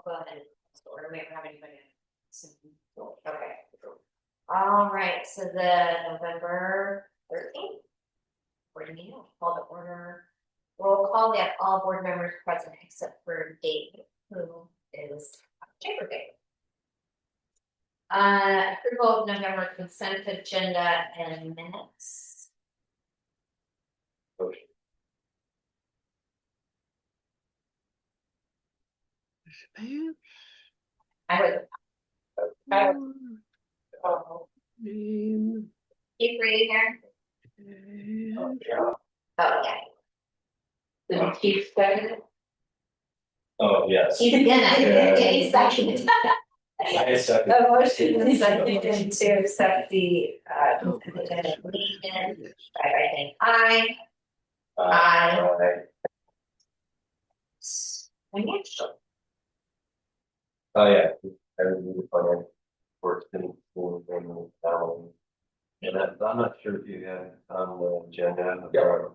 go ahead and order. We don't have anybody. Okay. All right, so the November 13th. Board meeting, call to order. Roll call, we have all board members present except for Dave, who is Chamber Day. Approval of November consent agenda and minutes. I would keep reading here. Oh yeah. Did Keith second it? Oh yes. He's gonna. He's second. I second. The motion is seconded to accept the consent agenda meeting. I think aye. Financial. Oh yeah. Everything financial works in family. And I'm not sure if you had on the agenda. Yeah.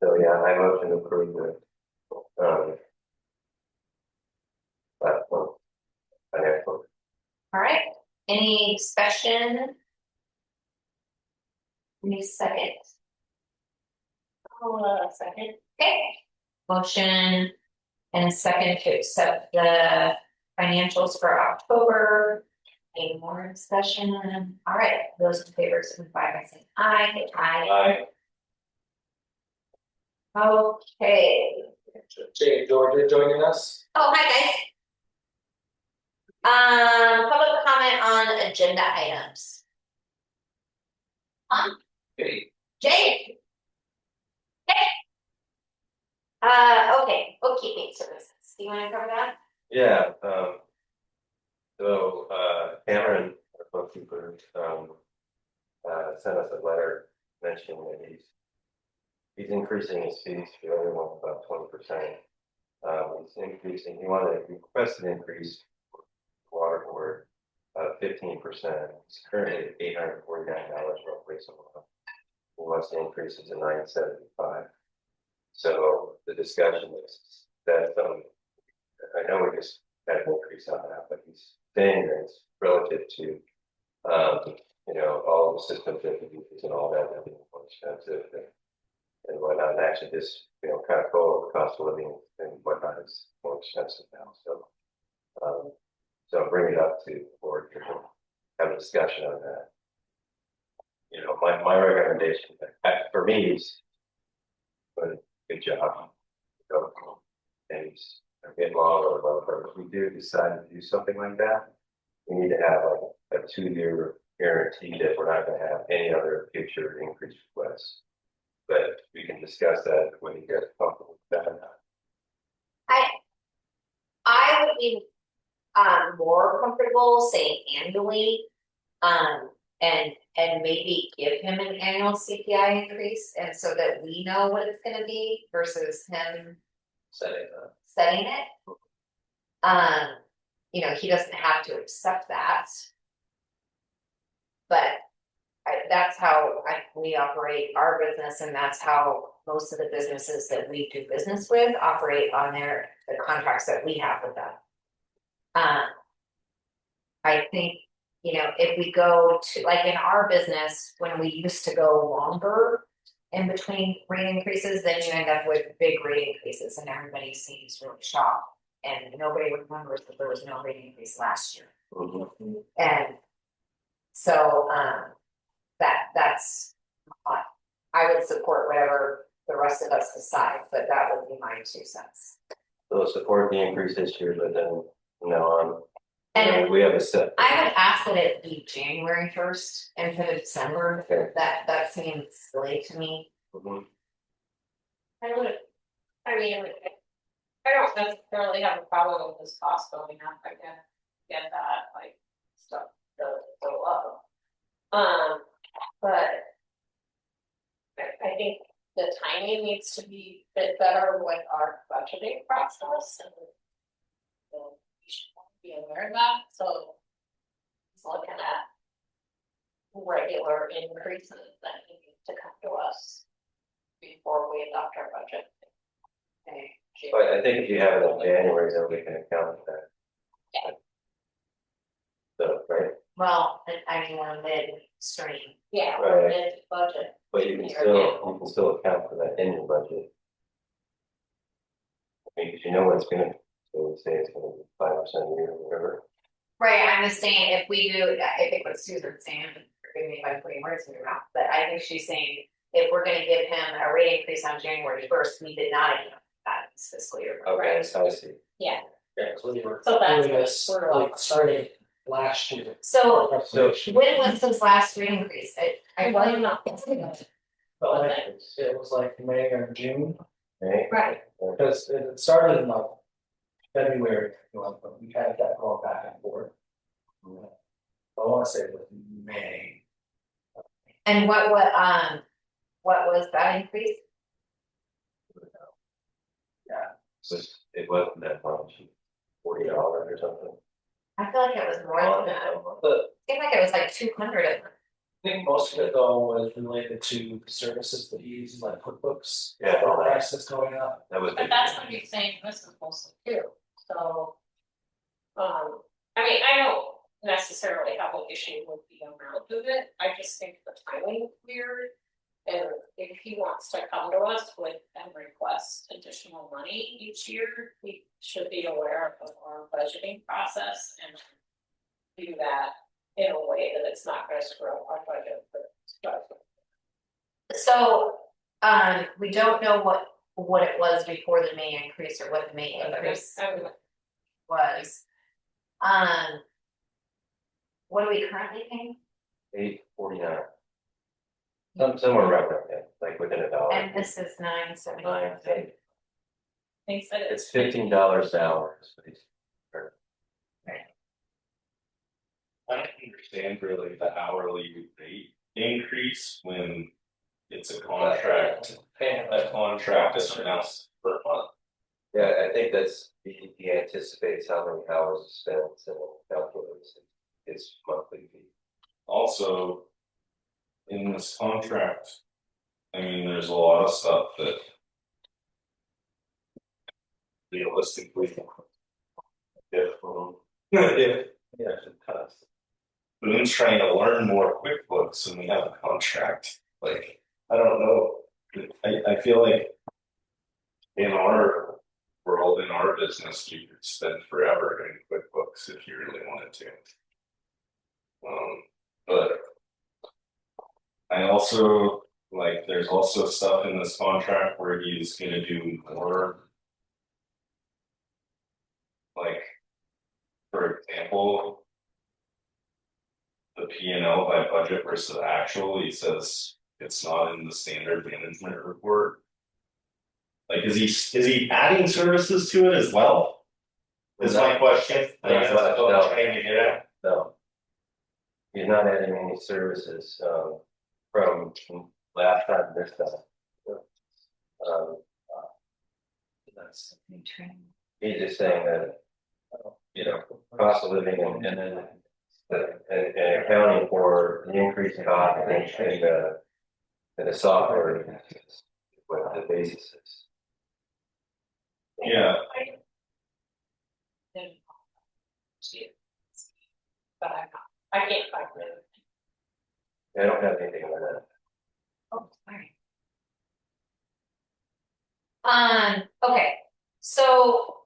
So yeah, I motion to approve the platform financial. All right. Any discussion? Any second? Second. Okay. Motion and a second to accept the financials for October. Any more discussion? All right. Those in favor signify by saying aye. Aye. Okay. Jay, Georgia joining us. Oh, hi guys. Public comment on agenda items. Okay. Jay. Okay. Bookkeeping services. Do you want to cover that? Yeah. So Cameron, our bookkeeper, sent us a letter mentioning that he's increasing his fees for everyone about 20%. He's increasing. He requested an increase for water board 15%. It's currently at $849 roughly. So he wants to increase it to $975. So the discussion is that I know we just had an increase on that, but he's saying that it's relative to all the systems that we use and all that being more expensive and whatnot. And actually this kind of total cost of living and whatnot is more expensive now. So so bring it up to the board to have a discussion on that. My recommendation for me is good job. And he's getting along or whatever. If we do decide to do something like that, we need to have like a 2-year guarantee that we're not going to have any other future increase requests. But we can discuss that when you get comfortable with that. I would be more comfortable saying annually, and maybe give him an annual CPI increase, and so that we know what it's going to be versus him setting it. He doesn't have to accept that, but that's how we operate our business, and that's how most of the businesses that we do business with operate on the contracts that we have with them. I think, if we go to, like in our business, when we used to go longer in between rate increases, then you end up with big rate increases and everybody seems really shocked. And nobody remembers that there was no rate increase last year. Mm-hmm. And so that's I would support whatever the rest of us decide, but that would be my 2 cents. So support the increase this year, but then on. And we have a set. I would ask that it be January 1st instead of December. Okay. That seems silly to me. Mm-hmm. I don't necessarily have a problem with this cost going up. I can get that, like, stuff to go up. But I think the timing needs to be a bit better with our budgeting process, and we should be aware of that. So it's looking at regular increases that need to come to us before we adopt our budget. Okay. But I think if you have it in January, then we can account for that. Yeah. So, right, well, I mean, we're midstream. Yeah, Right. we're in budget. but you can still account for that in your budget. I mean, 'cause you know what it's gonna, so say it's gonna be 5% a year or whatever. Right, I'm just saying, if we do, I think what Susan's saying, forgive me if I'm putting words in your mouth, but I think she's saying. If we're gonna give him a rate increase on January 1st, we did not account for that this fiscal year. Okay, so I see. Yeah, Yeah, so we were So that's doing this, what we're like, started last year. So So, when was his last rate increase? I well, really not. But like, it was like May or June, right, Right, because it started in like February, like, but we had that going back and forth. I wanna say it was May. and what was that increase? it wasn't that much, $40 or something. I feel like it was more than that, But I think like it was like 200. I think most of it though was related to services that you use, like QuickBooks. Yeah. The prices going up. That was. But that's what you're saying, this is mostly too, so. I mean, I don't necessarily have an issue with the amount of it, I just think the timing is weird. And if he wants to come to us with and request additional money each year, we should be aware of our budgeting process and. Do that in a way that it's not gonna screw up our budget, but. So, we don't know what it was before the May increase or what the May increase was. What are we currently paying? $8.49. Somewhere around there, like within $1. And this is 9.79. 9, They said it's $15 an hour. I don't understand really the hourly rate increase when it's a contract, a contract is announced per month. Yeah, I think that's, he anticipates how many hours is spent and calculates his monthly fee. Also, in this contract, I mean, there's a lot of stuff that realistically, if Yeah, it does. Boone's trying to learn more QuickBooks and we have a contract, like, I don't know. I feel like in our world, in our business, you could spend forever in QuickBooks if you really wanted to. But I also, like, there's also stuff in this contract where he's gonna do more. Like, for example, the P&L by budget versus actual, he says it's not in the standard management report. Like, is he adding services to it as well? Is my question. I guess that's what I'm trying to get at. No. He's not adding any services, from last time to this time. That's, he's just saying that, cost of living and then. And accounting for the increase in cost and the software, what the basis is. Yeah, But I can't find it. I don't have anything on that. Oh, sorry. Okay, so.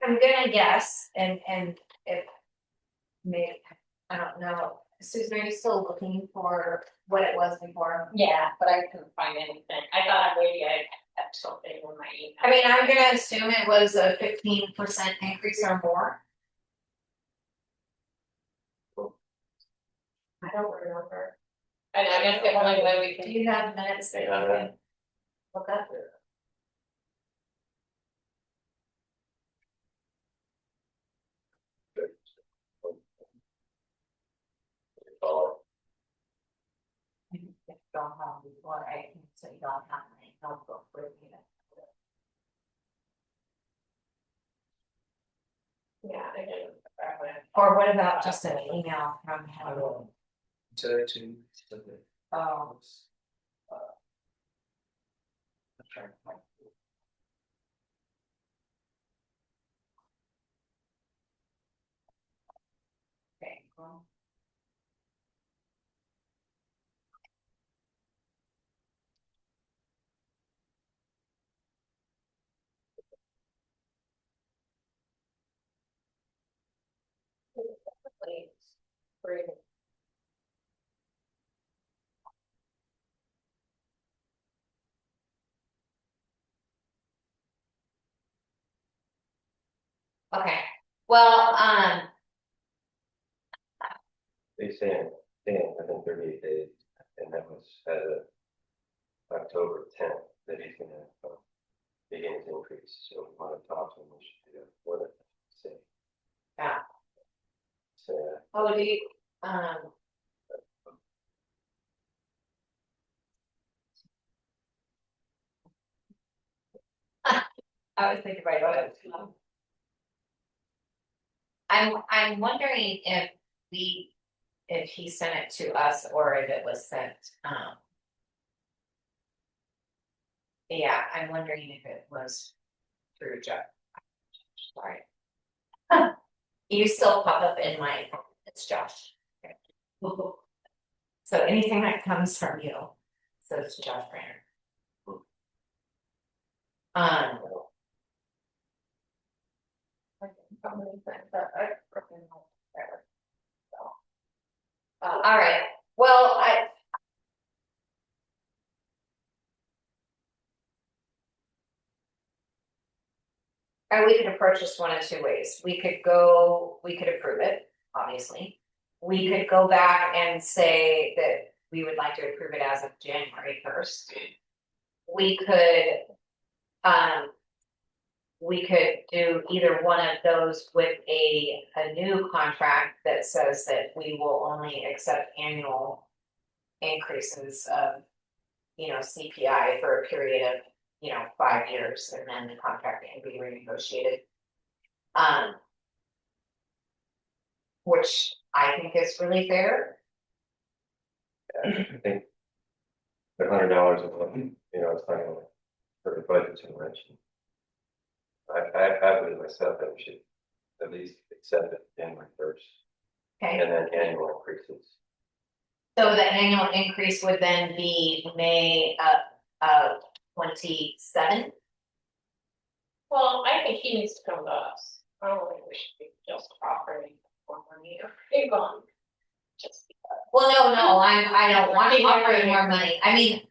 I'm gonna guess, and if. Maybe, I don't know, Susan, are you still looking for what it was before? Yeah, but I couldn't find anything, I thought maybe I had something in my email. I mean, I'm gonna assume it was a 15% increase or more. I don't remember. And I guess the only way we Do can. you have minutes that you can look up? If you don't have before, I can say you don't have my notebook with you. Yeah, I didn't. Or what about just an email from him? to the. Oh, I'm trying to find. okay, well. Great. Okay, well, They saying within 38 days, and that was as of October 10th, that he's gonna begin his increase, so we wanna talk to him, we should do that for the city. yeah, So, oh, do you, I was thinking about it. I'm wondering if if he sent it to us or if it was sent, yeah, I'm wondering if it was through Jeff. Sorry. You still pop up in my, it's Josh. Okay. So anything that comes from you, so it's Josh Branner. All right, well, we could approach this one of two ways. We could approve it, obviously. We could go back and say that we would like to approve it as of January 1st. We could do either one of those with a new contract that says that we will only accept annual increases of, CPI for a period of, 5 years, and then the contract can be renegotiated. Which I think is really fair. I think the $100 a month, it's not gonna for the budget too much. I believe myself that we should at least accept it January 1st, Okay, and then annual increases. so the annual increase would then be May of 27. Well, I think he needs to come to us. I don't think we should be just offering more money or big on. Just because. Well, no, I don't want to offer you more money. I mean,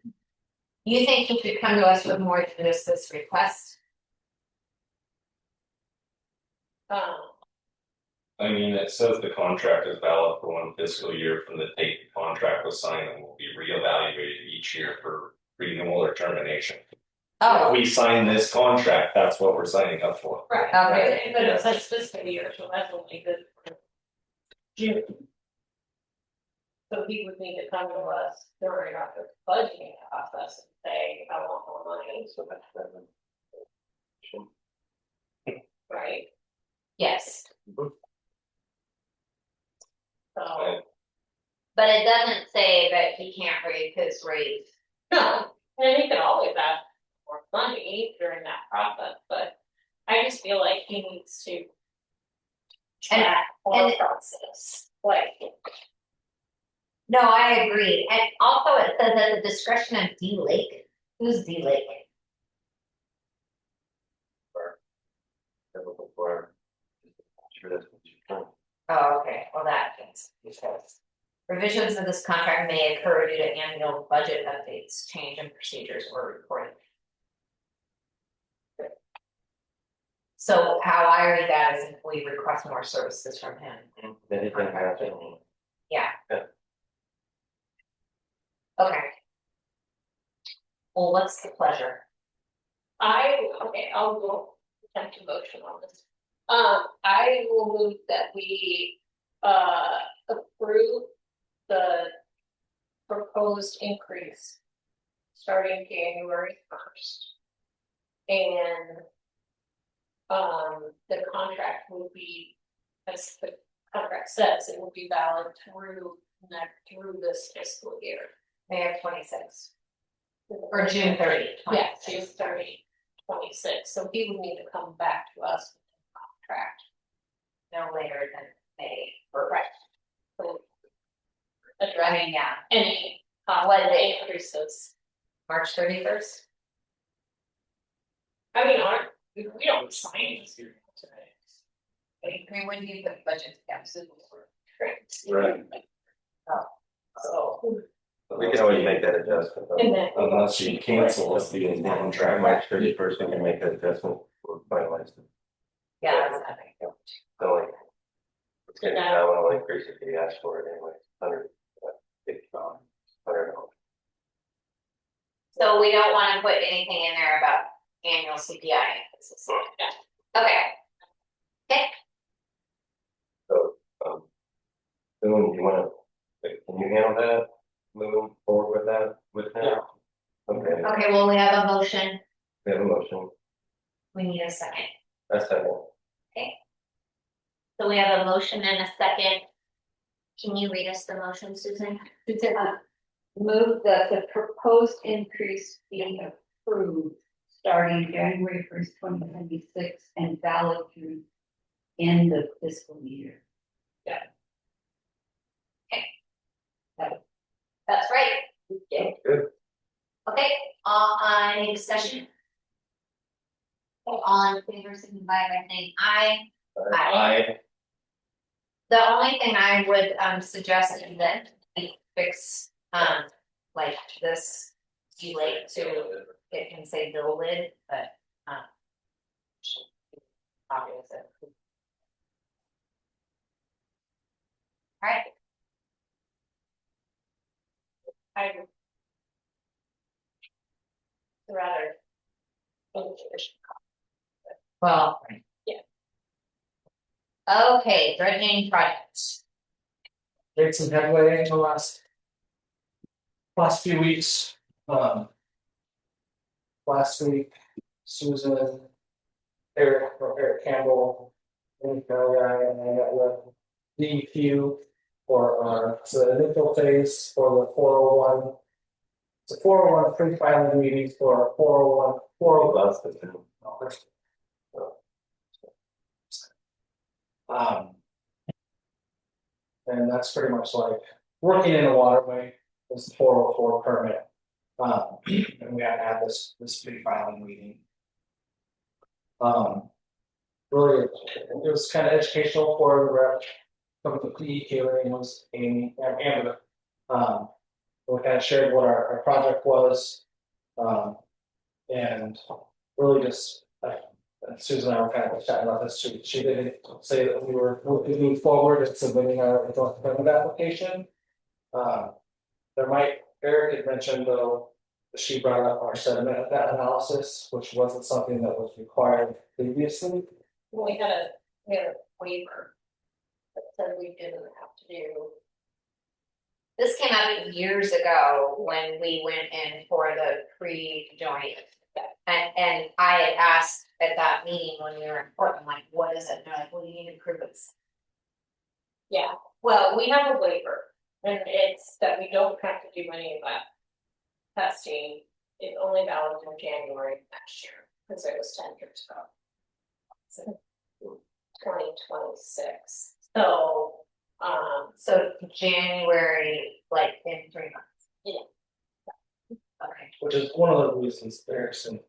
you think you could come to us with more than just this request? I mean, it says the contract is valid for 1 fiscal year from the date the contract was signed and will be reevaluated each year for renewal or termination. Oh, If we sign this contract, that's what we're signing up for. Right, Okay. but it says fiscal year, so that's only good for June. So he would need to come to us during our budgeting process and say, I want more money, So that's that. right? yes, So, but it doesn't say that he can't raise his rate. no, and he can always ask more money during that process, but I just feel like he needs to track our process, like. No, I agree. And also it says at the discretion of D Lake. Who's D Lake? Sure, that's what you want. Oh, okay, well, that makes sense. Revisions of this contract may occur due to annual budget updates, change in procedures or reporting. So how I read that is if we request more services from him. Then he can have it. Yeah. Yeah. Okay. Well, what's the pleasure? I'll go attempt a motion on this. I will move that we approve the proposed increase starting January 1st. And the contract will be, as the contract says, it will be valid through through this fiscal year. May of 26. Or June 30. Yeah, June 30, 26. So he would need to come back to us with a contract. No later than May. Right. So I address mean, yeah, any What day? increases. March 31st. I mean, we don't sign this here today. I mean, when do you put budget together? Right. So. We can always make that adjustment. And then. Unless you cancel us the Try contract. March 31st, we can make that adjustment for finalized. Yeah, that's nothing. So like, it's gonna be nominal increase if you ask for it anyway, $150. So we don't wanna put anything in there about annual CPI. Okay, So, Boone, you wanna, can you handle that, moving forward with that, with that? Okay, okay, well, we have a motion, we have a motion, we need a second. that's second. So we have a motion and a second. Can you read us the motion, Susan? Move that the proposed increase be approved starting January 1st, 2026 and valid through end of fiscal year. That's right. Good. Okay, any discussion? Okay, all in favor, signify by saying aye. I, The only thing I would suggest is that we fix like this delay to, it can say DLWID, but obvious. Alright, I. Rather. well. Yeah. Okay, dredging projects. Made some headway in the last few weeks, last week, Susan, Eric Campbell, and Kelly, and I met with DEQ for the initial phase for the 401. It's a 401 pre-filing meetings for 401. That's the thing. And that's pretty much like working in a waterway was the 404 permit. And we had to have this pre-filing meeting. Really, it was kind of educational for the rep. From the PE and was Amy and Amber. We kind of shared what our project was. And really just Susan and I were kind of chatting about this. She didn't say that we were moving forward and submitting our joint permit application. Eric had mentioned though, she brought up our sediment analysis, which wasn't something that was required previously. We had a waiver. That said we didn't have to do. This came out years ago when we went in for the pre-joint. And I had asked at that meeting when we were in Portland, like, what is it? And they're like, well, you need to prove it's. Yeah, well, we have a waiver, and it's that we don't have to do any of that. Testing is only valid in January next year, because it was 10 years ago. So 2026, so, So January, like in 3 months. Yeah. Okay. Which is one of the reasons there's some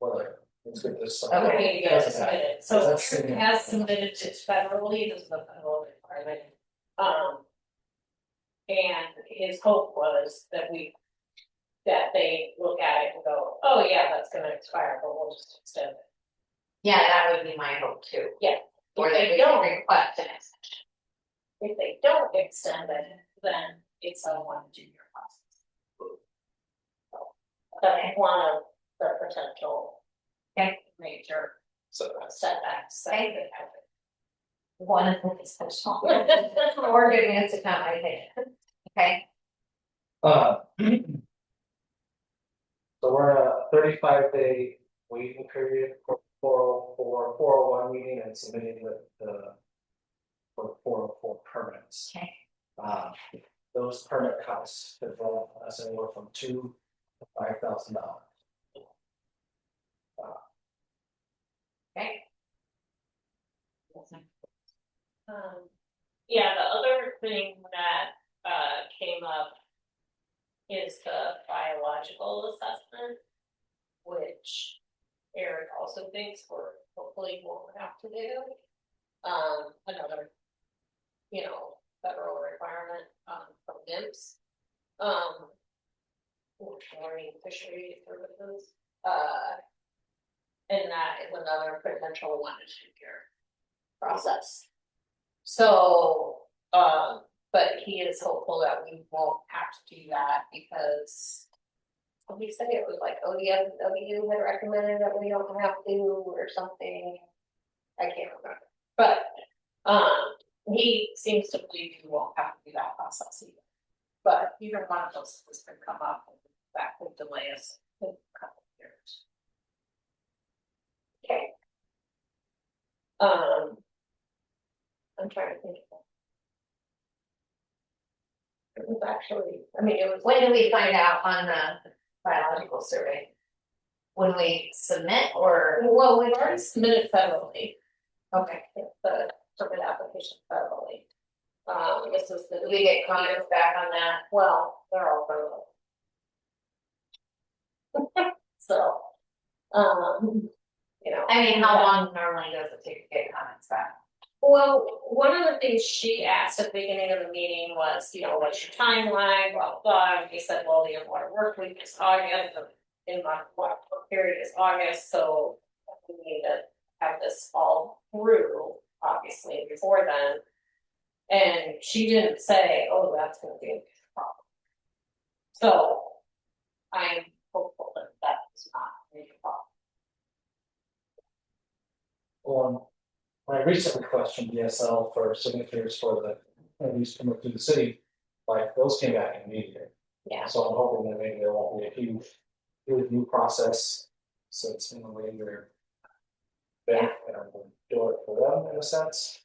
weather. It's good this summer. Okay. you guys submitted, so That's- Eric has submitted it federally, this is the federal requirement. And his hope was that they look at it and go, oh yeah, that's gonna expire, but we'll just extend it. Yeah, that would be my hope too. Yeah. Or If that they we don't, can request an extension. if they don't extend it, then it's a 1-2 year process. That's one of the potential. Okay. Major so setbacks. that Okay. could happen. One of them is special. Or giving us a time, I think. Okay, So we're in a 35-day waiting period for 401 meeting and submitting the for 404 permits. okay. those permit costs could run us anywhere from $2,000 to $5,000. Okay. Yeah, the other thing that came up is the biological assessment, which Eric also thinks we're hopefully won't have to do. Another, federal requirement from NIMS. Marine fishery services, and that is another potential 1 to 2 year process. So, but he is hopeful that we won't have to do that because. He said it was like ODW had recommended that we don't have to or something. I can't remember, but, he seems to believe we won't have to do that process either. But either one of those things could come up and that would delay us a couple of years. Okay. I'm trying to think of it. It was actually, it was. When do we find out on the biological survey? When we submit or? Well, we've already submitted federally, Okay, the permit application federally. This is the. do we get comments back on that? Well, they're all federal. So, I mean, how long normally does it take to get comments back? Well, one of the things she asked at the beginning of the meeting was, what's your timeline, blah, blah, blah, and we said, well, the water work week is August, in my water period is August, so we need to have this all through, obviously, before then. And she didn't say, oh, that's gonna be a big problem. So, I'm hopeful that that's not a major problem. I recently questioned DSL for signatures for the use coming through the city, like those came back immediately. Yeah. So I'm hoping that maybe there won't be a huge review process, since in a way we're back and we'll do it for them in a sense.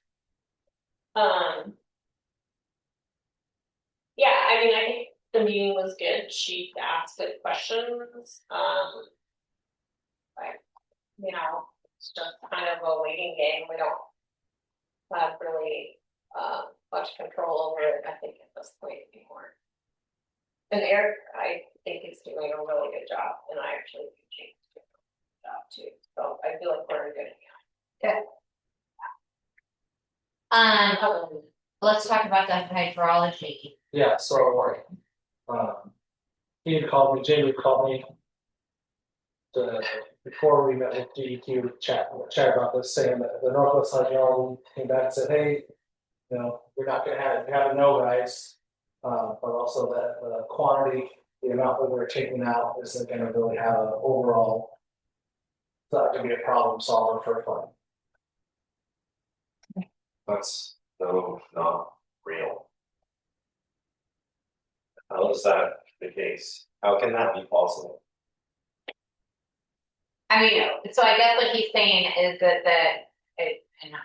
Yeah, I think the meeting was good. She asked good questions. It's just kind of a waiting game. We don't have really much control over it, I think, at this point anymore. And Eric, I think is doing a really good job, and I actually think James is doing a good job too. So I feel like we're in good hands. Let's talk about the hydrology. Yeah, so he had called me, Jamie called me. Before we met with DEQ chat about this, saying that the Northwest Hydrology came back and said, hey, we're not gonna have a no guys. But also that the quantity, the amount that we're taking out isn't gonna really have an overall. It's not gonna be a problem solver for fun. That's not real. How is that the case? How can that be possible? So I guess what he's saying is that and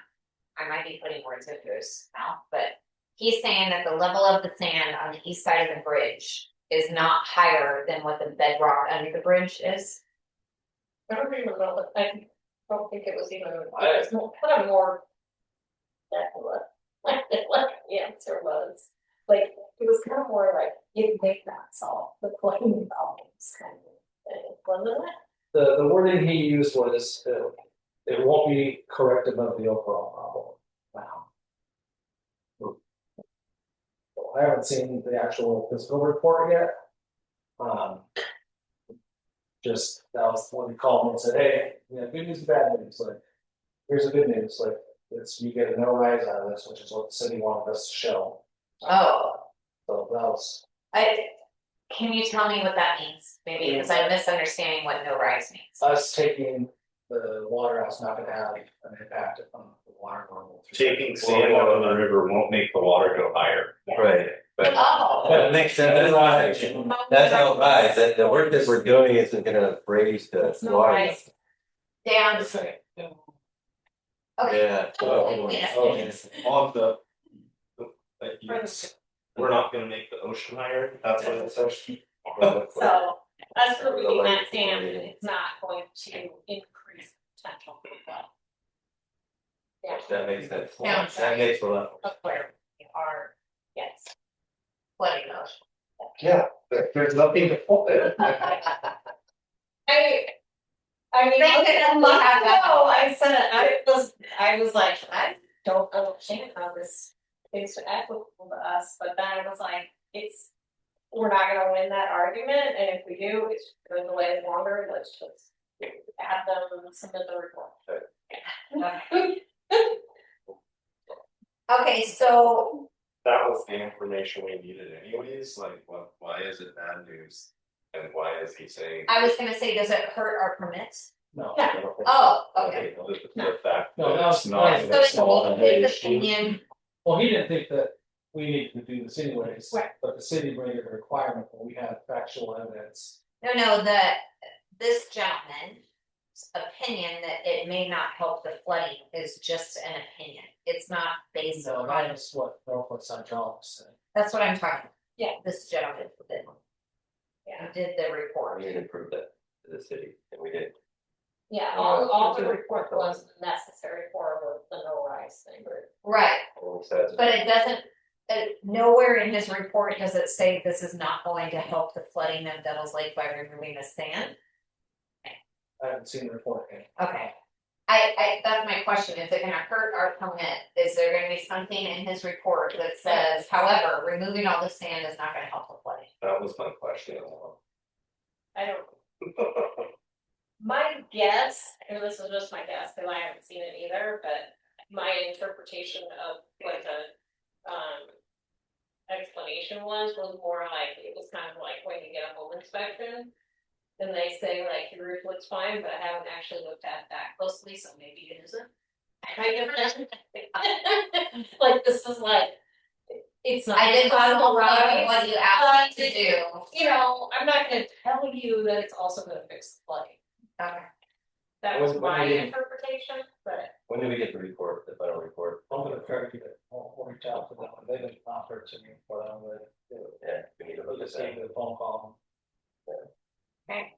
I might be putting words in his mouth, but he's saying that the level of the sand on the east side of the bridge is not higher than what the bedrock under the bridge is. I don't even know, I don't think it was even, it was kind of more. Like the answer was, like, it was kind of more like, you make that solve the claim problems kind of thing, wasn't it? The wording he used was, it won't be corrective of the overall problem. Wow. So I haven't seen the actual physical report yet. Just that was when he called me and said, hey, good news and bad news. Like, here's the good news. Like, it's you get a no rise out of this, which is what the city wanted us to show. Oh, So that was. Can you tell me what that means? Maybe because I'm misunderstanding what no rise means. Us taking the water out's not gonna have an impact on the water normal. Taking sand out of the river won't make the water go higher. Right, but Oh. that makes sense, that's how it rise, that the work that we're doing isn't gonna raise the No water. rise. Down. Okay. Yeah. Oh, yeah. Okay. On the like, yes. we're not gonna make the ocean higher, that's what it says. So that's for reading that salmon, it's not going to increase the potential for flood. Yeah, That makes sense. Yeah. That makes a lot. of where we are, yes. Flooding ocean. Yeah, there's nothing to fault it. I mean, They could a only month have that. ago, I was like, I don't understand how this is applicable to us, but then I was like, we're not gonna win that argument, and if we do, it's gonna delay it longer, let's just have them submit the report. Okay, so That was the information we needed anyways, like, why is it bad news? And why is he saying? I was gonna say, does it hurt our permits? No. Oh, okay. The fact No, that that was- it's not. Yeah, so it's solved only his issue. opinion, Well, he didn't think that we needed to do this anyways, Right. but the city made it a requirement, when we had factual evidence. no, this gentleman's opinion that it may not help the flooding is just an opinion. It's not based So on, that is what Northwest Hydraulics said. that's what I'm talking about. Yeah. This gentleman did. Yeah. Did the report. We didn't prove that to the city, and we did. Yeah, all the report was necessary for the no rise thing. Right, And we said, but it doesn't, nowhere in his report does it say this is not going to help the flooding of Devil's Lake by removing the sand. I haven't seen the report yet. Okay. That's my question, is it gonna hurt our permit? Is there gonna be something in his report that says, however, removing all the sand is not gonna help the flooding? That was my question. I don't, my guess, and this is just my guess, because I haven't seen it either, but my interpretation of what the explanation was more like, it was kind of like when you get a home inspection. Then they say like your roof looks fine, but I haven't actually looked at that closely, so maybe it isn't. Like this is like, it's not. I did follow right. what you asked me to do. You know, I'm not gonna tell you that it's also gonna fix the flooding. Okay. That was When my we- interpretation, but when do we get the report, the final report? I'm gonna try to get it, I'll reach out to them, they didn't offer it to me, but I'm gonna. Yeah, we need to I'll look at just give that. it a phone call. Okay,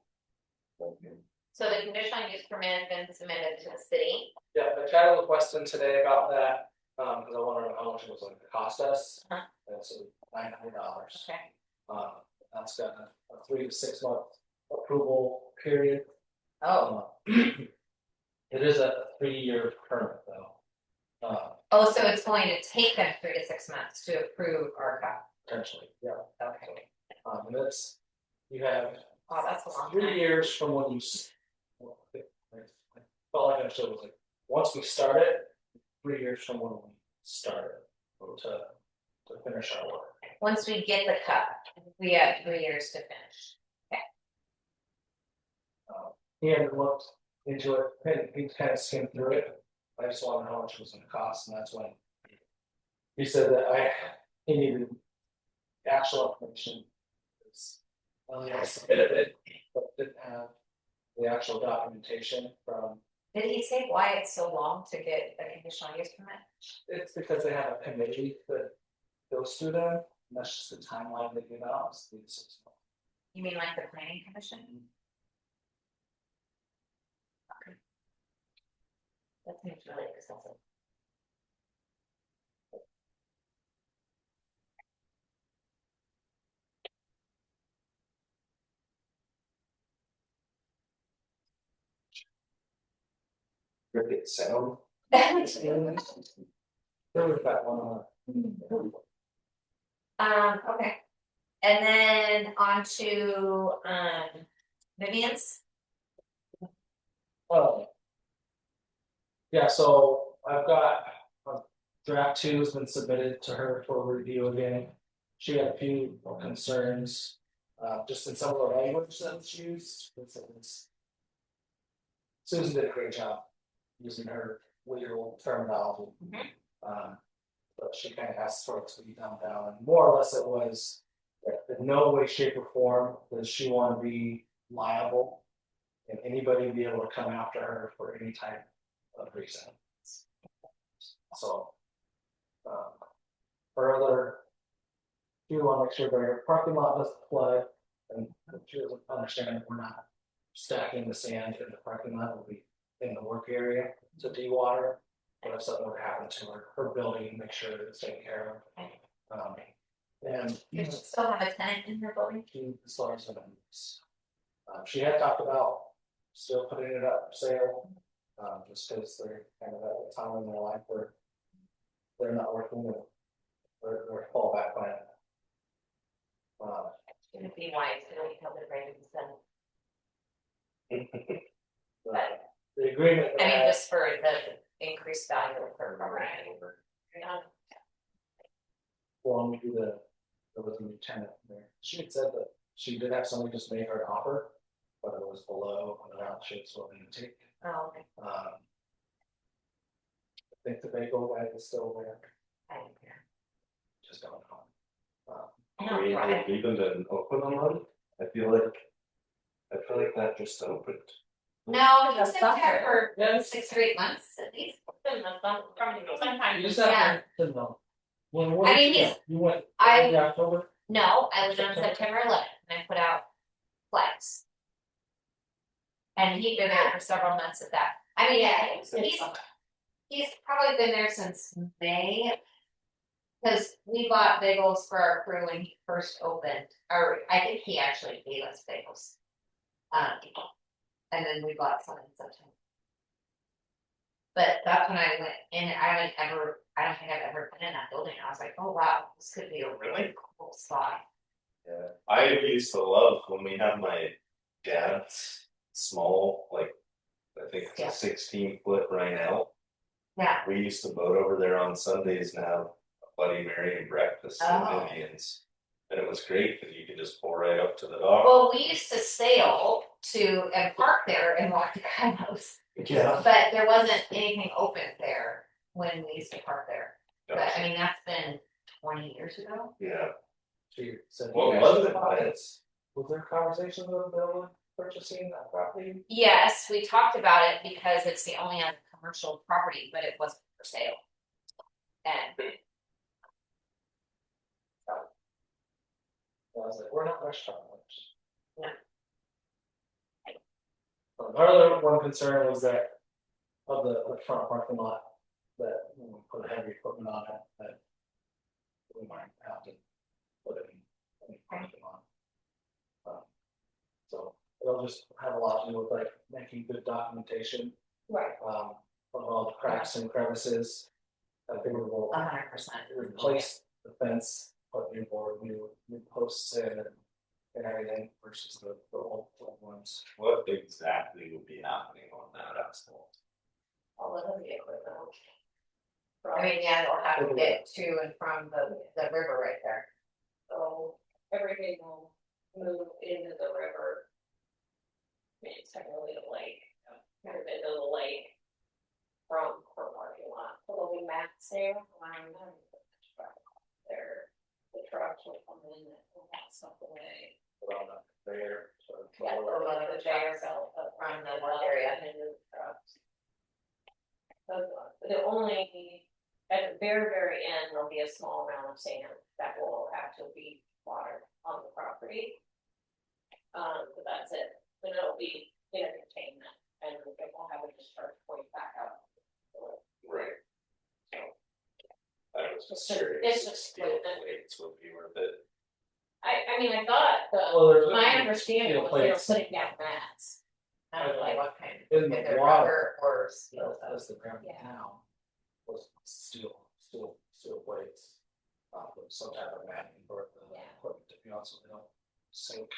so the conditional use permit has been submitted to the city. Yeah, I chatted with Weston today about that, cause I wanted to know how much it was going to cost us. Uh-huh. And so $900. Okay. That's got a 3 to 6 month approval period. Oh, It is a 3-year permit though. oh, so it's going to take them 3 to 6 months to approve our cut. Potentially, yeah. Okay. And it's, you have Oh, that's a long 3 time. years from when you. All I understood was like, once we start it, 3 years from when we started to finish our work. Once we get the cut, we have 3 years to finish. He hadn't looked into it, he kind of skimmed through it. I just wanted to know how much it was gonna cost, and that's when. He said that he needed actual information. I submitted it, but didn't have the actual documentation from, Did he say why it's so long to get a conditional use permit? it's because they have a committee that goes through them, and that's just the timeline they give out, it's 3 to 6 months. You mean like the planning commission? Okay. That seems really excessive. Cricket sound. There was that one Okay. And then on to Vivian's. Oh. Yeah, so I've got, draft 2 has been submitted to her for review again. She had a few concerns, just in some of the language that she used, for instance. Susan did a great job using her legal terminology. But she kind of asked for it to be dumbed down, and more or less it was that in no way, shape or form does she want to be liable. And anybody be able to come after her for any type of reason. So. Her other we wanna make sure their parking lot doesn't flood, and she doesn't understand that we're not stacking the sand in the parking lot, will be in the work area to de-water. But if something would happen to her building, make sure that it's taken care of. And You still have a tenant in her building? she starts with us. She had talked about still putting it up for sale, just because they're kind of at a time in their life where they're not working with their fallback plan. Shouldn't be wise to only tell the Ravens then. The agreement. I mean, just for the increased value of her property. Well, we do there was a new tenant there. She had said that she did have somebody just make her an offer, but it was below the amount she was willing to take. Oh, okay. I think the bagel guy is still there, I don't care. just don't know. I We know, have right? even been open a month, I feel like that just opened. No, That's it's been there for Yes. 6 or 8 months at least. Sometimes. You just have to know. When I mean, he's- you went I- in October, No, I was on September 11th and I put out flags. And he'd been there for several months at that. I mean, yeah, he's probably been there since May. Cause we bought bagels for our crew when he first opened, or I think he actually gave us bagels. And then we bought some in September. But that's when I went in, I don't think I've ever been in that building, I was like, oh wow, this could be a really cool spot. Yeah, I used to love when we had my dad's small, like, I think it's Yeah. a 16-foot Rhino. Yeah, We used to boat over there on Sundays and have a Bloody Mary and breakfast with Oh. Indians. And it was great because you could just pull right up to the dock. well, we used to sail to and park there and walk to Kylos. Yeah. But there wasn't anything open there when we used to park there. But I mean, that's been 20 years ago. Yeah. she said. Well, you was guys- it nice? Was there conversations with Bill purchasing that property? Yes, we talked about it because it's the only other commercial property, but it wasn't for sale. And I was like, we're not restaurant owners. No. Our other one concern was that of the front parking lot, that when we put heavy equipment on it, that we might have to put it in parking lot. So it'll just have a lot to do with like making good documentation, right, of all the cracks and crevices. I think we'll 100%. replace the fence, put new board, new posts in and everything versus the old ones. What exactly would be happening on that asphalt? All of the equipment. I mean, yeah, they'll have to get to and from the river right there. So everything will move into the river. I mean, it's technically a lake, kind of into the lake. From parking lot, so there'll be mats there, around them. There, the trucks will come in and pull that stuff away. Around up there. So Yeah, or run the conveyor belt up From the work work area. and the trucks. The only, at the very, very end, there'll be a small amount of sand that will have to be watered on the property. But that's it, then it'll be in a containment, and it won't have a discharge point back out. Right. I was just It's just- curious. it's just Steel equipment. plates would be worth it. I mean, I thought, Well, there's my understanding steel was they were plates. putting down mats. I don't know what kind, In if the they're water. rubber or steel. That's the ground Yeah. now. Was steel plates. With some type of matting for the Yeah. equipment, to be honest with you, don't sink.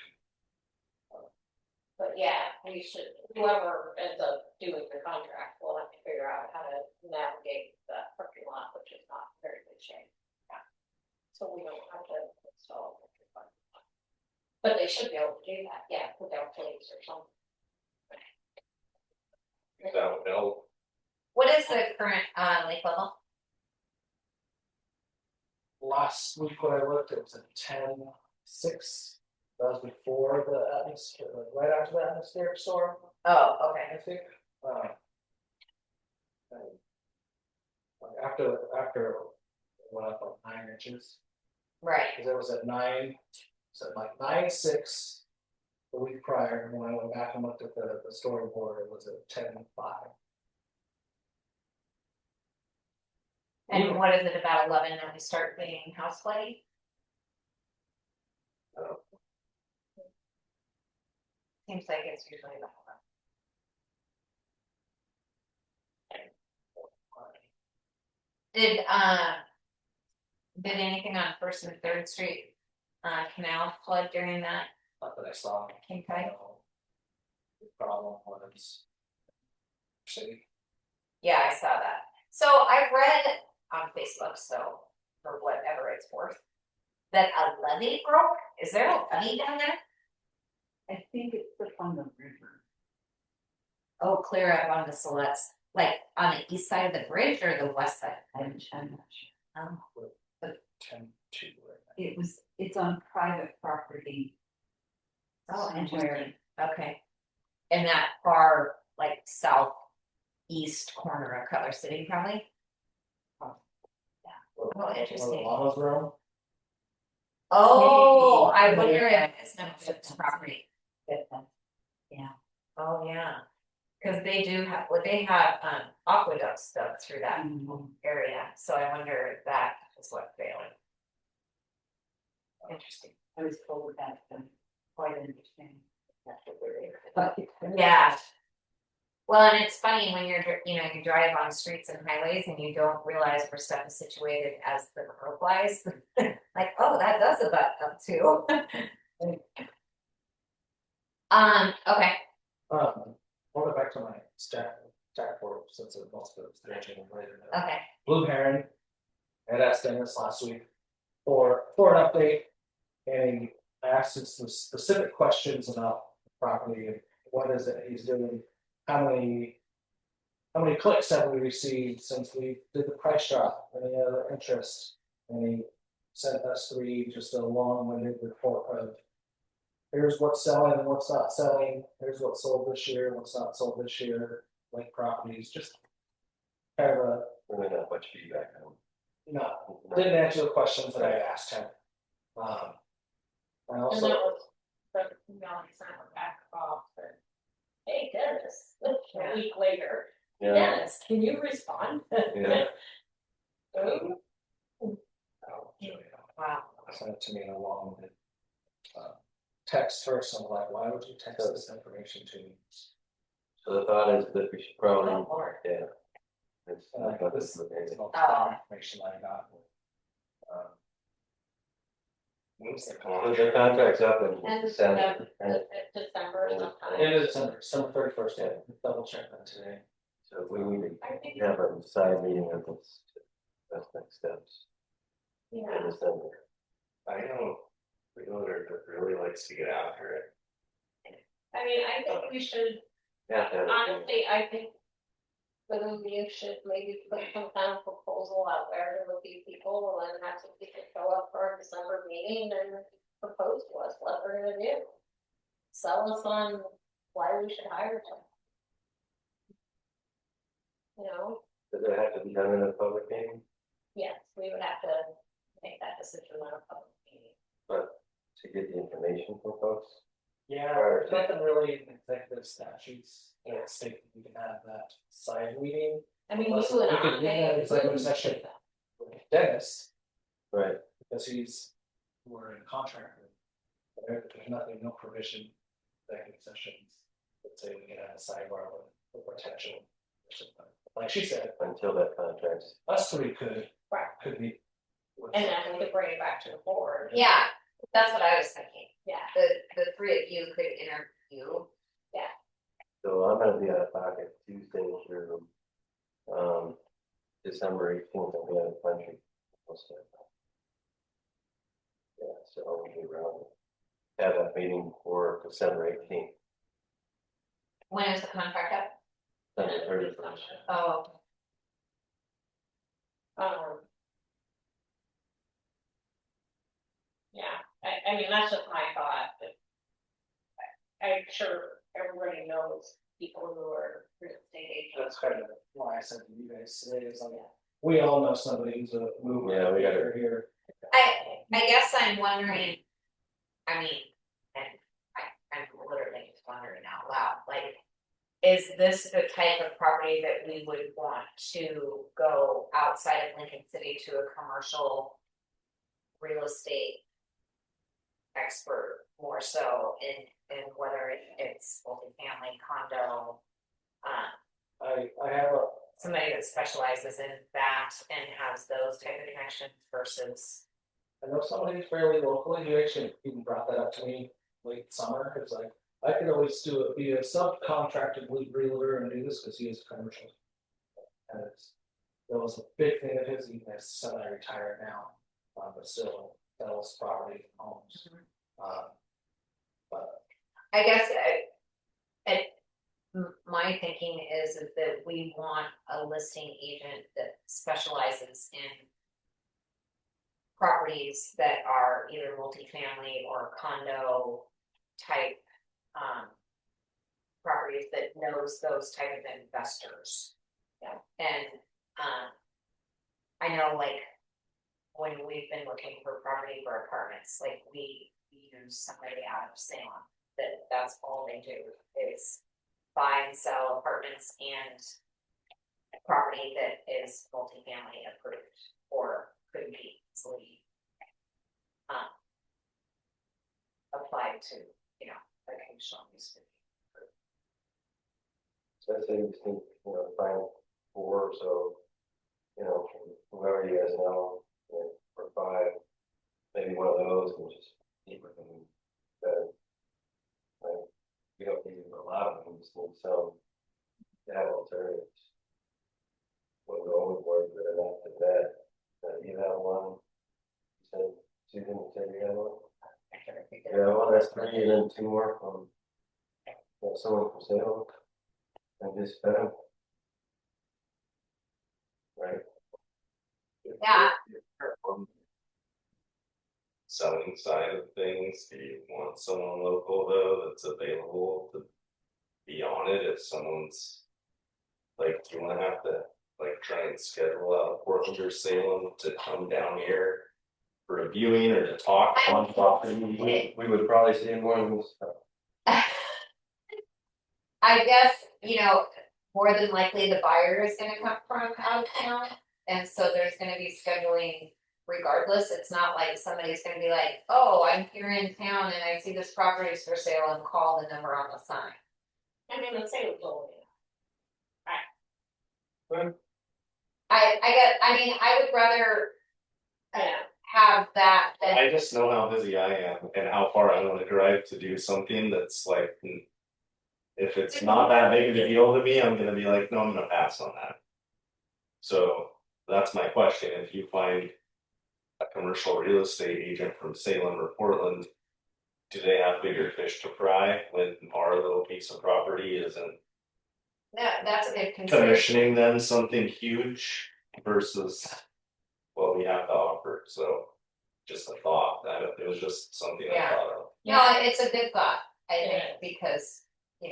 But yeah, we should, whoever ends up doing the contract will have to figure out how to navigate that parking lot, which is not very good shape. Yeah. So we don't have to install. But they should be able to do that, yeah, without plates or something. That would help. What is the current lake level? Last week when I looked, it was a 10.6. That was before the atmosphere, like right after the atmospheric storm, Oh, I okay. think. And, like, after it went up like 9 inches. right, Cause it was at 9, so like 9:06. The week prior, when I went back and looked at the storyboard, it was at 10:05. and what is it about 11 that we start being house lighting? Oh. Seems like it's usually about 11. Did anything on First and Third Street, canal flood during that Not that I saw. king tide? The problem was. See, Yeah, I saw that. So I read on Facebook, so for whatever it's worth, that a levee broke. Is there a levee down there? I think it's up on the river. Oh, clear up on the Celeste, like on the east side of the bridge or the west side? I'm not sure. 10:02 right It's on private property. Oh, somewhere. interesting. Okay. In that far, like southeast corner of Cutler City, probably. now. Oh, Or the interesting. llama's room. Oh, I wonder if it's Memphis property. Oh, yeah. Cause they do have, well, they have aqueducts stuff through that Mhm. area, so I wonder if that is what failed. Interesting. I was told that, quite interesting. But Yeah. Well, and it's funny when you drive on streets and highways and you don't realize where stuff is situated as the crow flies. Like, oh, that does abut up too. Okay, I'll go back to my stack board since it most of it's dredging later. okay. Blue Heron. I had asked Dennis last week for an update. And I asked him some specific questions about the property and what is it he's doing, how many clicks have we received since we did the price drop, any other interest? And he sent us just a long-winded report of. Here's what's selling and what's not selling, here's what sold this year, what's not sold this year, like properties, just. Kind of a, Really not much feedback on. didn't answer the questions that I asked him. I And also. that was, but, sent back off, but, hey, Dennis, a week later, Yeah, Dennis, can you respond? yeah. Oh, Wow. Sent it to me in a long text first. I'm like, why would you text this information to me? So the thought is that we should probably, Oh, Lord. yeah. It's not This this is is all Oh. the information I got. When's the the contract? contract's up in And December, December sometime. It is December 31st. Yeah, double check that today. so we need I think, to have a side meeting of this. That's next steps in yeah, December. I know, realtor that really likes to get out here. I mean, I think we should, Yeah. honestly, I think. Both of you should maybe put some kind of proposal out there to the people and have some people show up for our December meeting and propose to us what we're gonna do. Sell us on why we should hire them. You know, Does it have to be done in a public meeting? yes, we would have to make that decision on a public meeting. But to get the information from folks? Yeah, there's nothing really in executive statutes that state that we can have that side meeting. I mean, Unless you and we could do that I. executive session with Dennis, Right, because we're in contract with. There's nothing, no provision, executive sessions, let's say we can have a sidebar with potential. Or something. Like she said, until that contract's, us three could Right. be. And then we could bring it back to the board. Yeah, that's what I was thinking. Yeah, The three of you could interview. so I'm gonna be out of pocket Tuesday through. December 18th, I'll be out of the country. Yeah, so I'll be around. Have that meeting for December 18th. When is the contract up? December 31st. Oh, Yeah, I mean, that's just my thought, but. I'm sure everybody knows people who are real estate agents. That's kind of why I said to you guys today is like, we all know somebody who's a mover. Yeah, we gotta- here. I I guess I'm wondering, I mean, and I'm literally just wondering out loud, like. Is this the type of property that we would want to go outside of Lincoln City to a commercial real estate expert more so in whether it's multifamily condo, I have a, somebody that specializes in that and has those type of connections versus. I know somebody fairly locally, who actually even brought that up to me late summer, it's like, I could always be a subcontracted lead realtor and do this, because he is commercial. And that was a big thing of his, even as semi-retired now, but still sells property and homes. But I guess my thinking is that we want a listing agent that specializes in properties that are either multifamily or condo type properties that knows those type of investors. Yeah. And I know, like, when we've been looking for property for apartments, like we use somebody out of Salem, that's all they do is buy and sell apartments and property that is multifamily approved or could be easily applied to, you know, a conditional use. So I'd say we just need, find 4 or so, from whoever you guys know, or 5, maybe one of those and just keep with them. Right? We don't need a lot of them, just need some to have alternatives. We'll go overboard, but enough to that. You have one, you said, Susan, you said you had one? Yeah, well, that's 3 and then 2 more from, someone from Salem. And just better. Right. Yeah. Selling side of things, do you want someone local though that's available to be on it if someone's like, do you wanna have to like try and schedule out Portland or Salem to come down here for a viewing or to talk on property? We would probably see more than this stuff. I guess, more than likely the buyer is gonna come from out of town, and so there's gonna be scheduling regardless. It's not like somebody's gonna be like, oh, I'm here in town and I see this property is for sale and call the number on the sign. I mean, let's say we told you. I would rather Yeah. have that than. I just know how busy I am and how far I wanna drive to do something that's like. If it's not that big of a deal to me, I'm gonna be like, no, I'm gonna pass on that. So that's my question, if you find a commercial real estate agent from Salem or Portland. Do they have bigger fish to fry when our little piece of property isn't That's a good consideration. commissioning them something huge versus what we have to offer, so. Just a thought, that it was just something I thought of. No, it's a good thought, I Yeah. think, because, $1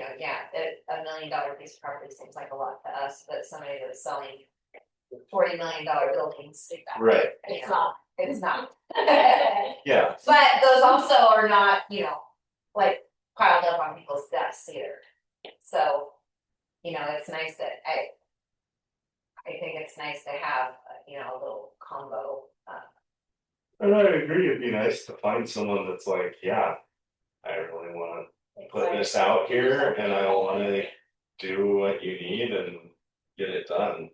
million piece of property seems like a lot to us, but somebody that's selling $40 million buildings. Right. It's not. It's not. Yeah, But those also are not, like piled up on people's desks either. So, it's nice that I think it's nice to have, a little combo. and I agree, it'd be nice to find someone that's like, yeah. I really wanna put this out here and I wanna do what you need and get it done.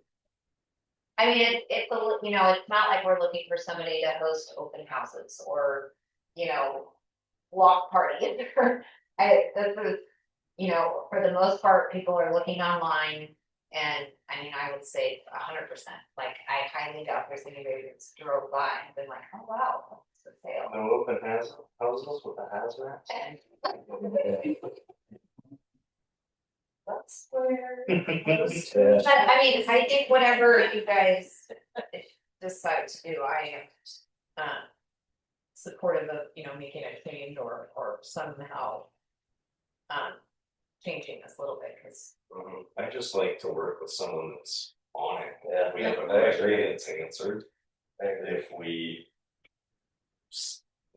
I mean, it's not like we're looking for somebody to host open houses or, block parties. This is, for the most part, people are looking online. And I would say 100%, like I highly doubt there's anybody that's drove by and been like, oh wow, it's for sale. No open houses with a hazmat. That's where. Yeah. But I think whatever you guys decide to do, I am supportive of, making a change or somehow changing this a little bit, because I just like to work with someone that's on it. Yeah, We have a I agree. question, it's answered. And if we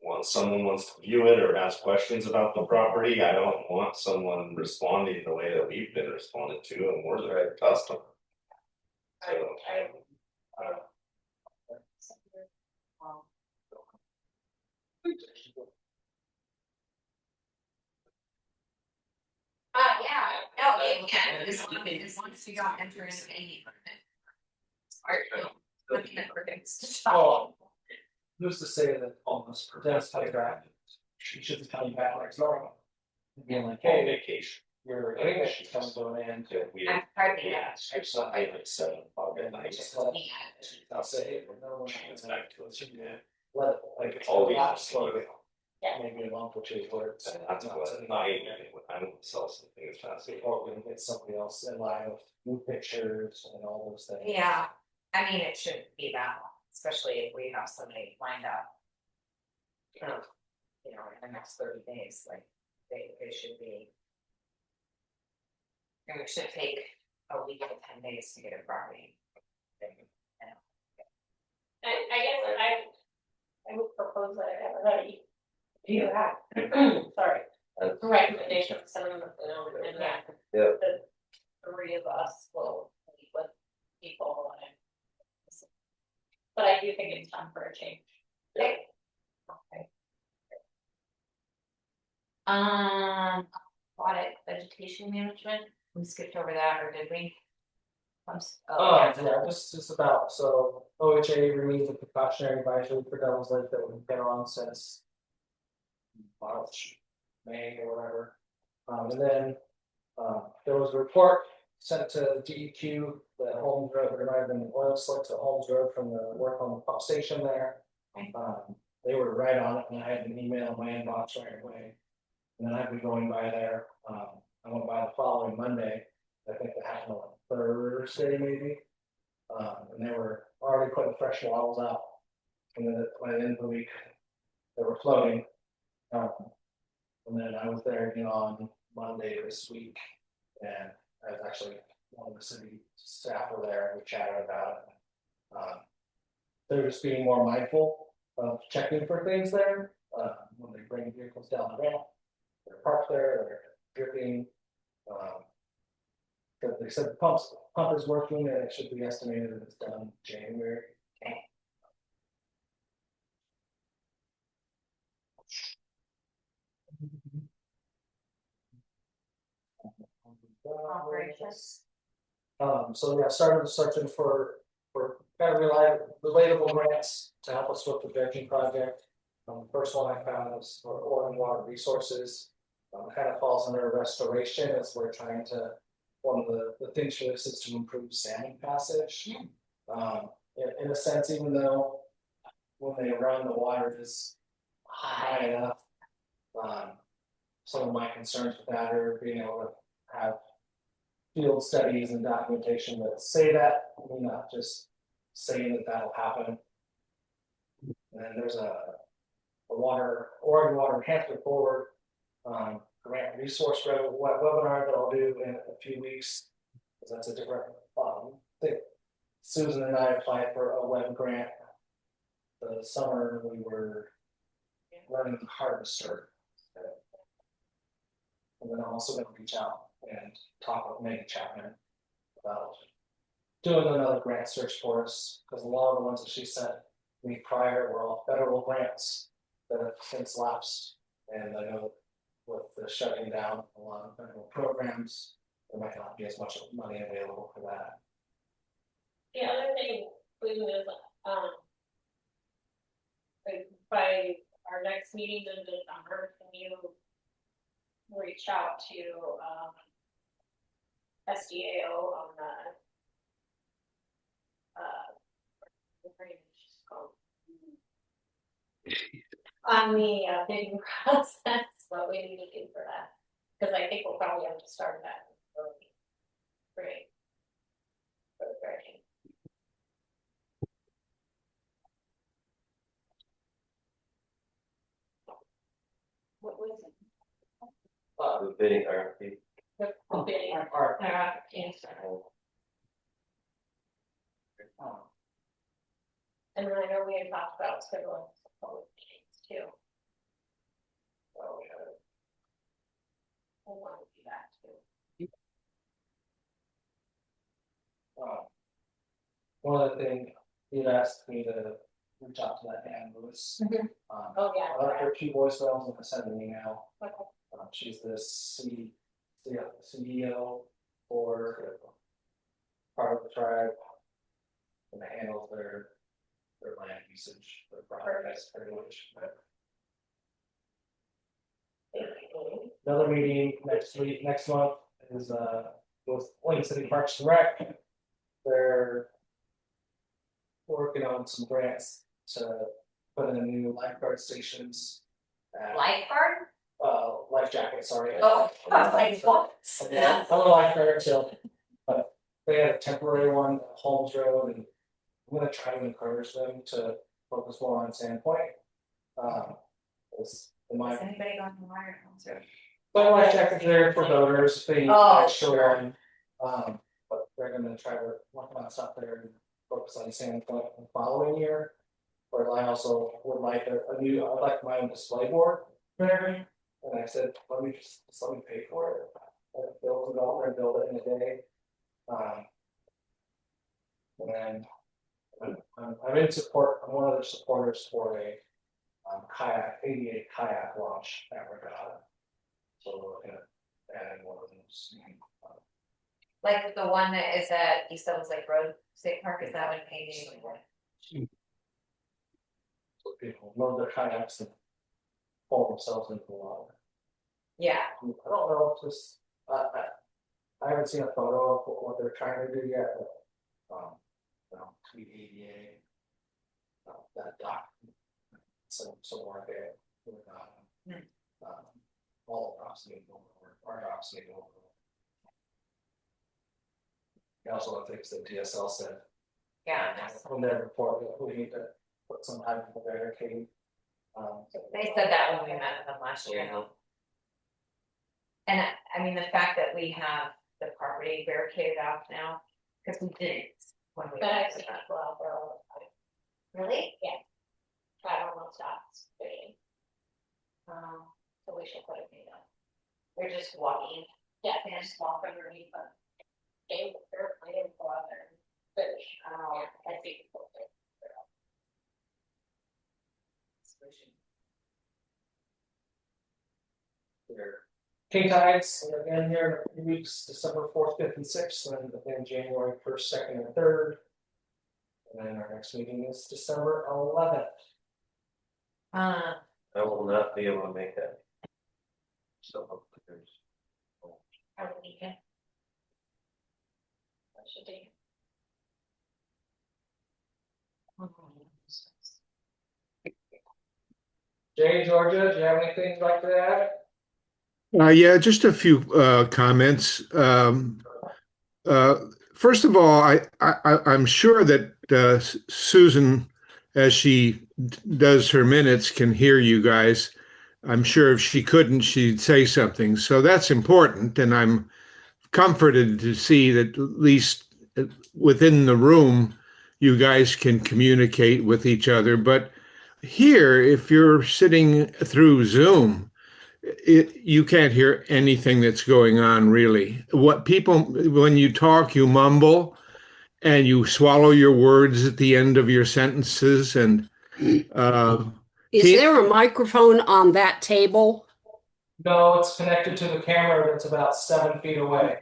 once someone wants to view it or ask questions about the property, I don't want someone responding the way that we've been responded to and we're the right customer. So, Yeah, no, it can, as long as you don't enter into any. Looking at predicts. Oh, who's to say that almost Dennis Telegraph, she should be coming back like tomorrow? Being like, on hey, vacation. your vacation comes to an end. We I've heard we that. asked her something like 7 o'clock at night. I'll say, hey, no one It's back to us, yeah. let it, like, it's Always lapse slowly. Yeah. Maybe a month or two where it's. And that's what I would sell something as fast as. Or we can get somebody else in line with new pictures and all those things. Yeah, I mean, it shouldn't be that long, especially if we have somebody lined up. You know, in the next 30 days, like, they should be. And it should take a week to 10 days to get a property. I guess I would propose that I have already. Do you have? Sorry, That's- recommendation, send them, and then Yeah. the 3 of us will meet with people and. But I do think it's time for a change. Okay. Audit vegetation management, we skipped over that, or did we? Yeah, just about, so OHA remains a precautionary advisory for Devil's Lake that we've been on since. March, May or whatever, and then, there was a report sent to DEQ, that Holmes Road, there might have been oil slicks at Holmes Road from the work on the pump station there. Okay. They were right on it, and I had an email in my inbox right away. And then I'd be going by there, I went by the following Monday, I think that happened on Thursday maybe. And they were already putting fresh wattles out. And then by the end of the week, they were floating. And then I was there again on Monday this week, and I was actually, one of the city staff were there, and we chatted about it. They're just being more mindful of checking for things there, when they bring vehicles down the ramp. They're parked there, they're dripping. But they said the pump is working, and it should be estimated that it's done in January. Operations. So yeah, started searching for kind of relatable grants to help us with the dredging project. The first one I found was for oil and water resources. Kind of falls under restoration, as we're trying to, one of the things for this is to improve salmon passage. In a sense, even though when they run, the water is high enough. Some of my concerns with that are being able to have field studies and documentation that say that, I mean, not just saying that that'll happen. And then there's a Oregon Water Enhancement Board grant resource webinar that I'll do in a few weeks, because that's a different thing. Susan and I applied for a web grant. The summer we were learning the harvester. And then I'm also gonna reach out and talk with Megan Chapman about doing another grant search for us, because a lot of the ones that she sent me prior were all federal grants that have since lapsed. And I know with the shutting down a lot of federal programs, there might not be as much money available for that. The other thing, Cleveland is, like, by our next meeting in December, can you reach out to, SDAO on the, on the bidding process, what we need to do for that, because I think we'll probably have to start that early. Great. For the dredging. What was it? The bidding RFP. The bidding. Yes. And then I know we had talked about scheduling some public meetings too. want to do that too. One of the things you asked me to reach out to that Ann Lewis. Oh, yeah. I left her 2 voicemails and I sent an email. Okay. She's the CEO for part of the tribe. And handles their land usage, their projects pretty much. Another meeting next month is with Lake City Parks and Rec. They're working on some grants to put in new lifeguard stations. Lifeguard? Life jacket, sorry. Oh, I was like, what? Yeah, I'm a lifeguard too, but they had a temporary one, at Holmes Road, and I'm gonna try to encourage them to focus more on Sandpoint. Has anybody gone to wire concert? But life jackets there for voters, they Oh, extra sure. one. But they're gonna try to work on stuff there and focus on Sandpoint the following year. Or I also would like I'd like my own display board there. And I said, let me pay for it. Build it all and build it in a day. And then I'm in support, I'm one of the supporters for a kayak, ADA kayak launch at Regatta. So we're looking at adding one of those. Like the one that is at East Evans Lake Road State Park, is that one painted? So people load their kayaks and pull themselves into the water. Yeah, I don't know if this, I haven't seen a photo of what they're trying to do yet, but, tweet ADA. That doc. Some more there. All the docs need to go over, our docs need to go over. I also want to fix the DSL said. yeah. From their report, we need to put some type of barricade. They said that when we met with them last year. And I mean, the fact that we have the property barricaded off now, because we didn't when we. But I met see with them. people out there all the time. Really? I don't know stops fishing, Um, so we should put it in. they're just walking. Yeah, they just walk underneath them. Game, they're playing go out there and fish. Oh, I see people there. King tides, and again here in a few weeks, December 4th, 5th, and 6th, and then January 1st, 2nd, and 3rd. And then our next meeting is December 11th. I will not be able to make that. So hopefully there's. How the weekend? That should be. Jay, Georgia, do you have anything like that? Yeah, just a few comments. First of all, I'm sure that Susan, as she does her minutes, can hear you guys. I'm sure if she couldn't, she'd say something. So that's important, and I'm comforted to see that at least within the room, you guys can communicate with each other. But here, if you're sitting through Zoom, you can't hear anything that's going on, really. What people, when you talk, you mumble and you swallow your words at the end of your sentences. And Is there a microphone on that table? No, it's connected to the camera that's about 7 feet away.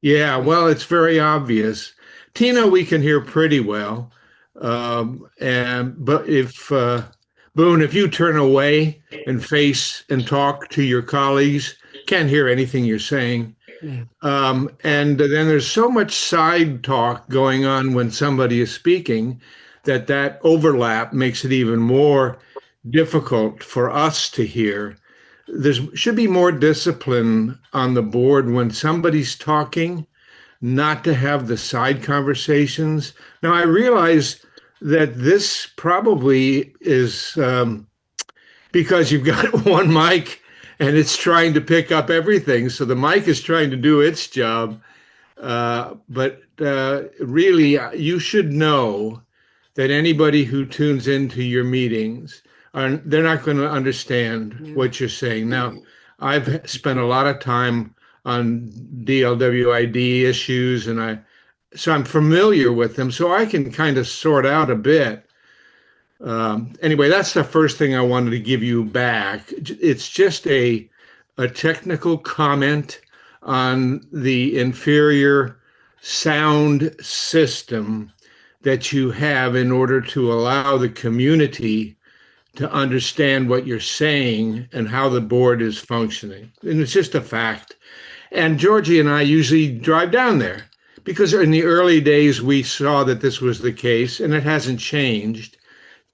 yeah, well, it's very obvious. Tina, we can hear pretty well. But if Boone, if you turn away and face and talk to your colleagues, can't hear anything you're saying. Yeah. And then there's so much side talk going on when somebody is speaking that overlap makes it even more difficult for us to hear. There should be more discipline on the board when somebody's talking, not to have the side conversations. Now, I realize that this probably is because you've got one mic and it's trying to pick up everything. So the mic is trying to do its job. But really, you should know that anybody who tunes into your meetings, they're not going to understand what you're saying. Now, I've spent a lot of time on DLWID issues, so I'm familiar with them, so I can kind of sort out a bit. Anyway, that's the first thing I wanted to give you back. It's just a technical comment on the inferior sound system that you have in order to allow the community to understand what you're saying and how the board is functioning. And it's just a fact. And Georgie and I usually drive down there because in the early days we saw that this was the case and it hasn't changed.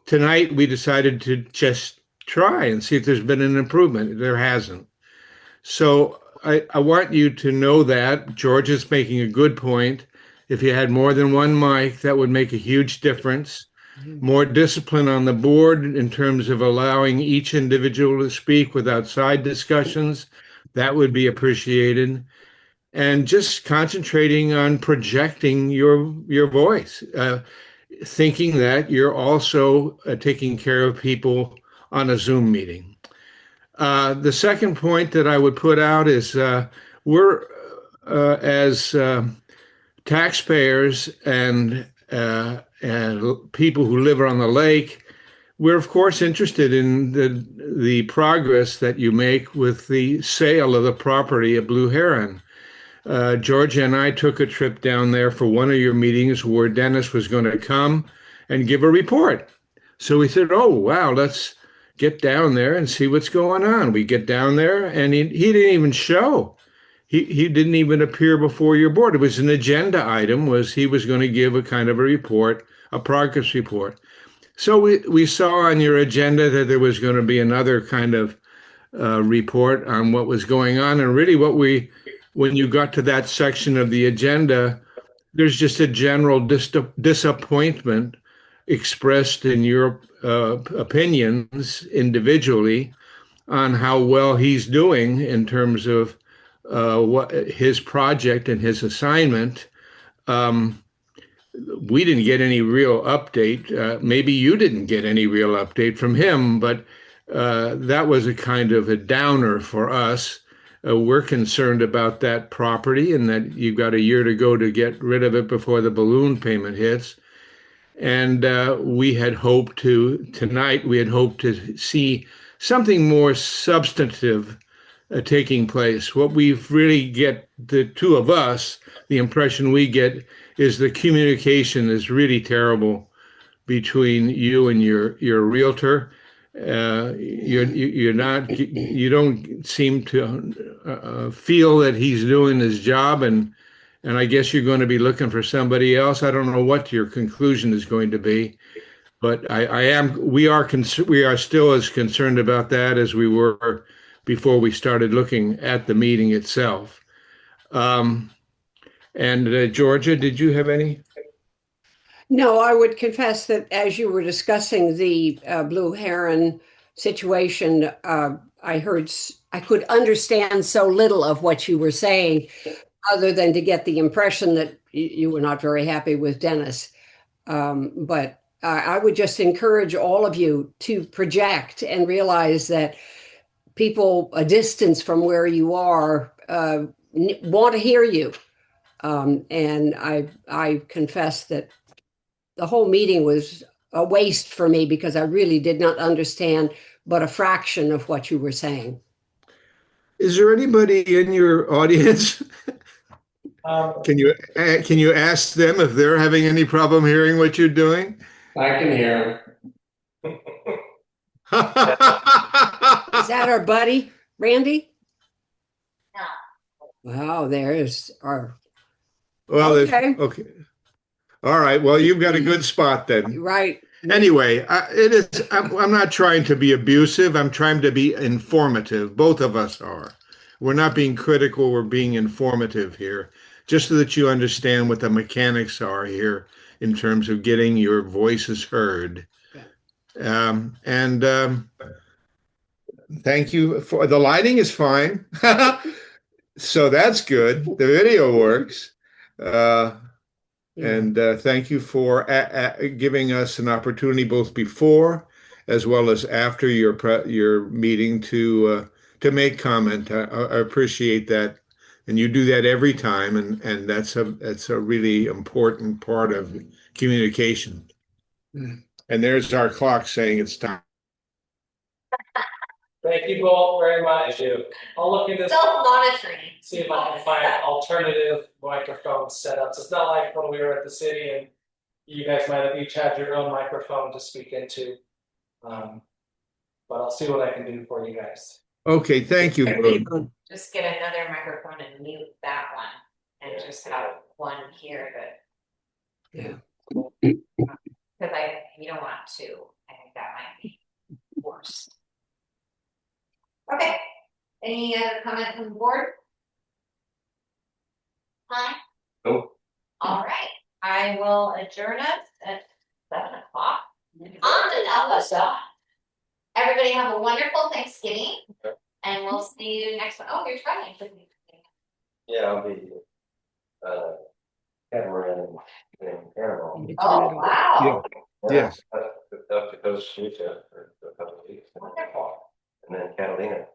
Tonight we decided to just try and see if there's been an improvement. There hasn't. So I want you to know that George is making a good point. If you had more than one mic, that would make a huge difference. More discipline on the board in terms of allowing each individual to speak without side discussions, that would be appreciated. And just concentrating on projecting your voice, thinking that you're also taking care of people on a Zoom meeting. The second point that I would put out is we're as taxpayers and people who live on the lake, we're of course interested in the progress that you make with the sale of the property at Blue Heron. Georgia and I took a trip down there for one of your meetings where Dennis was going to come and give a report. So we said, oh, wow, let's get down there and see what's going on. We get down there and he didn't even show. He didn't even appear before your board. It was an agenda item, was he was going to give a kind of a report, a progress report. So we saw on your agenda that there was going to be another kind of report on what was going on. And really when you got to that section of the agenda, there's just a general disappointment expressed in your opinions individually on how well he's doing in terms of what his project and his assignment. We didn't get any real update. Maybe you didn't get any real update from him, but that was a kind of a downer for us. We're concerned about that property and that you've got a year to go to get rid of it before the balloon payment hits. And we had hoped to see something more substantive taking place. What we've really get, the two of us, the impression we get is the communication is really terrible between you and your realtor. You don't seem to feel that he's doing his job, and I guess you're going to be looking for somebody else. I don't know what your conclusion is going to be, but we are still as concerned about that as we were before we started looking at the meeting itself. And Georgia, did you have any? No, I would confess that as you were discussing the Blue Heron situation, I could understand so little of what you were saying, other than to get the impression that you were not very happy with Dennis. But I would just encourage all of you to project and realize that people a distance from where you are want to hear you. And I confess that the whole meeting was a waste for me because I really did not understand but a fraction of what you were saying. Is there anybody in your audience? Can you ask them if they're having any problem hearing what you're doing? I can hear him. Is that our buddy, Randy? No. Wow, there's our. Well, Okay. okay. All right. Well, you've got a good spot then. Right. Anyway, I'm not trying to be abusive. I'm trying to be informative. Both of us are. We're not being critical. We're being informative here, just so that you understand what the mechanics are here in terms of getting your voices heard. Thank you for the lighting is fine. So that's good. The video works. And thank you for giving us an opportunity both before as well as after your meeting to to make comment. I appreciate that. And you do that every time, and that's a really important part of communication. And there's our clock saying it's time. Thank you both very much. I'll look into Self-monitoring. see if I can find alternative microphone setups. It's not like when we were at the city and you guys might have each had your own microphone to speak into. But I'll see what I can do for you guys. Okay, thank you. Just get another microphone and mute that one, and just have one here that. Yeah. Cause you don't want two, I think that might be worse. Okay, any other comment from the board? Hi. Nope. All right, I will adjourn us at 7:00. On to Elsa. Everybody have a wonderful Thanksgiving. Okay. And we'll see you next one. Oh, you're traveling. Yeah, I'll be, catamaran in Panama. Oh, wow. Yes. Up to Costa Rica for a couple of weeks. Wonderful. And then Catalina.